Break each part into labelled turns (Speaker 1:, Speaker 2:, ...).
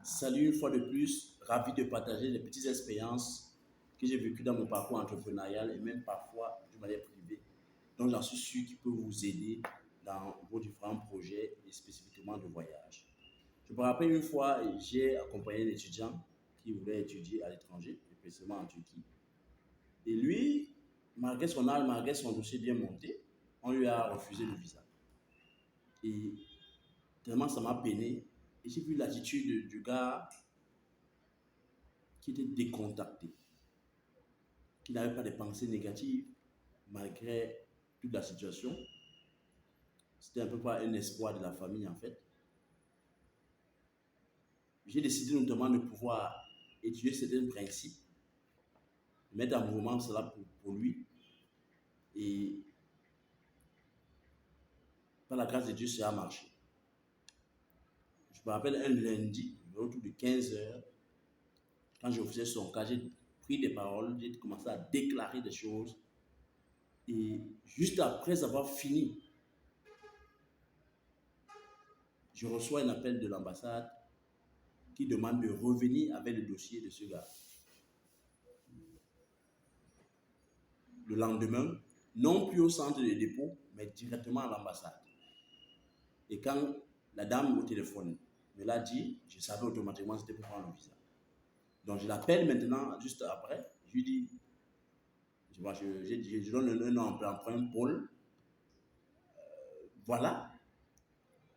Speaker 1: Salut une fois de plus, ravi de partager les petites expériences que j'ai vécues dans mon parcours entrepreneurial et même parfois de manière privée. Donc j'en suis sûr qu'il peut vous aider dans vos différents projets et spécifiquement de voyage. Je me rappelle une fois, j'ai accompagné un étudiant qui voulait étudier à l'étranger, et précisément en Turquie. Et lui, malgré son âge, malgré son dossier bien monté, on lui a refusé le visa. Et tellement ça m'a peiné. Et j'ai vu l'attitude du gars qui était décontacté, qui n'avait pas de pensées négatives malgré toute la situation. C'était un peu pas un espoir de la famille en fait. J'ai décidé notamment de pouvoir étudier certains principes, mettre en mouvement cela pour lui. Et par la grâce de Dieu, ça a marché. Je me rappelle un lundi, autour de 15 heures, quand je faisais son cas, j'ai pris des paroles, j'ai commencé à déclarer des choses. Et juste après avoir fini, je reçois un appel de l'ambassade qui demande de revenir avec le dossier de ce gars. Le lendemain, non plus au centre de dépôt, mais directement à l'ambassade. Et quand la dame au téléphone me l'a dit, je savais automatiquement que c'était pour prendre le visa. Donc je l'appelle maintenant, juste après, je lui dis, je donne un nom emprunt, Paul. Voilà,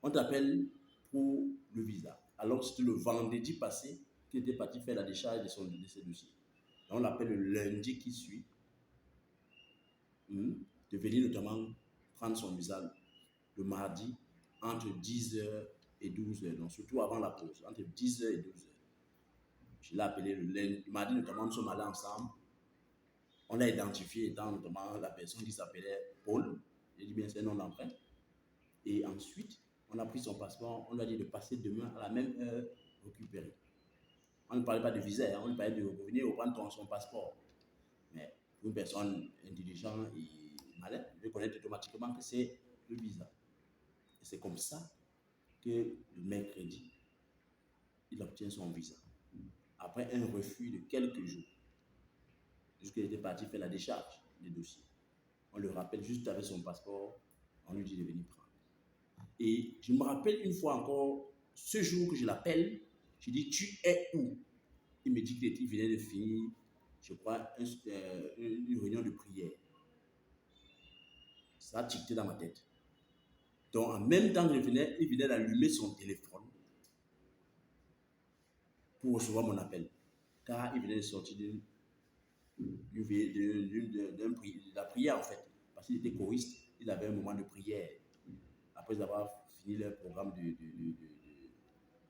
Speaker 1: on t'appelle pour le visa. Alors c'était le vendredi passé qu'il était parti faire la décharge de ses dossiers. On l'appelle le lundi qui suit, de venir notamment prendre son visa le mardi entre 10h et 12h, donc surtout avant la pause, entre 10h et 12h. Je l'ai appelé le lundi, le mardi notamment, nous sommes allés ensemble. On l'a identifié étant notamment la personne qui s'appelait Paul. J'ai dit bien c'est un nom d'emprunt. Et ensuite, on a pris son passeport, on lui a dit de passer demain à la même heure récupérer. On ne parlait pas de visa, on lui parlait de revenir reprendre son passeport. Mais pour une personne intelligente et malin, il veut connaître automatiquement que c'est le visa. Et c'est comme ça que le mercredi, il obtient son visa. Après un refus de quelques jours, jusqu'il était parti faire la décharge des dossiers. On le rappelle juste avec son passeport, on lui dit de venir prendre. Et je me rappelle une fois encore, ce jour que je l'appelle, je dis, tu es où? Il me dit qu'il venait de finir, je crois, une réunion de prière. Ça a ticté dans ma tête. Donc, en même temps qu'il venait, il venait d'allumer son téléphone pour recevoir mon appel. Car il venait de sortir de la prière, en fait. Parce qu'il était choriste, il avait un moment de prière. Après avoir fini leur programme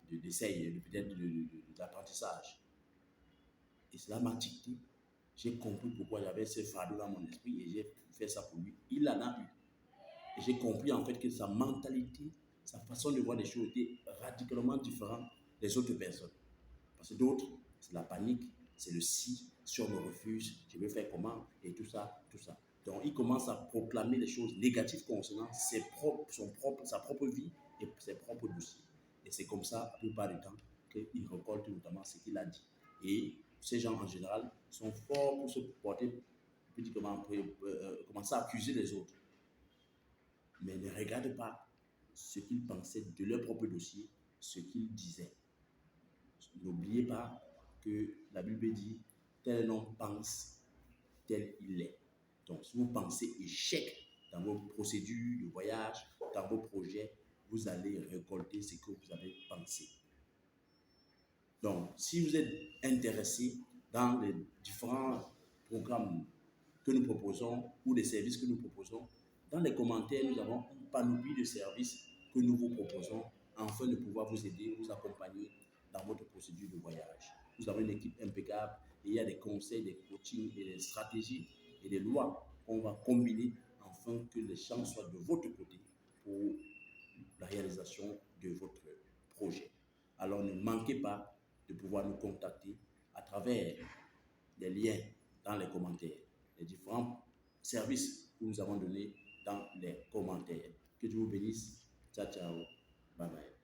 Speaker 1: d'essai, peut-être d'apprentissage. Et cela m'a ticté. J'ai compris pourquoi j'avais ce fardeau dans mon esprit et j'ai fait ça pour lui. Il en a eu. Et j'ai compris en fait que sa mentalité, sa façon de voir les choses était radicalement différente des autres personnes. Parce que d'autres, c'est la panique, c'est le si on me refuse, je vais faire comment, et tout ça, tout ça. Donc il commence à proclamer les choses négatives concernant sa propre vie et ses propres dossiers. Et c'est comme ça, la plupart du temps, qu'il récolte notamment ce qu'il a dit. Et ces gens en général sont forts pour se porter, commencer à accuser les autres. Mais ne regarde pas ce qu'ils pensaient de leur propre dossier, ce qu'ils disaient. N'oubliez pas que la Bible dit, tel homme pense, tel il est. Donc, si vous pensez échec dans vos procédures de voyage, dans vos projets, vous allez récolter ce que vous avez pensé. Donc, si vous êtes intéressé dans les différents programmes que nous proposons ou les services que nous proposons, dans les commentaires, nous avons une panoplie de services que nous vous proposons afin de pouvoir vous aider, vous accompagner dans votre procédure de voyage. Nous avons une équipe impeccable et il y a des conseils, des coachings et des stratégies et des lois qu'on va combiner afin que les chances soient de votre côté pour la réalisation de votre projet. Alors ne manquez pas de pouvoir nous contacter à travers les liens dans les commentaires, les différents services que nous avons donnés dans les commentaires. Que Dieu vous bénisse. Ciao, ciao. Bye bye.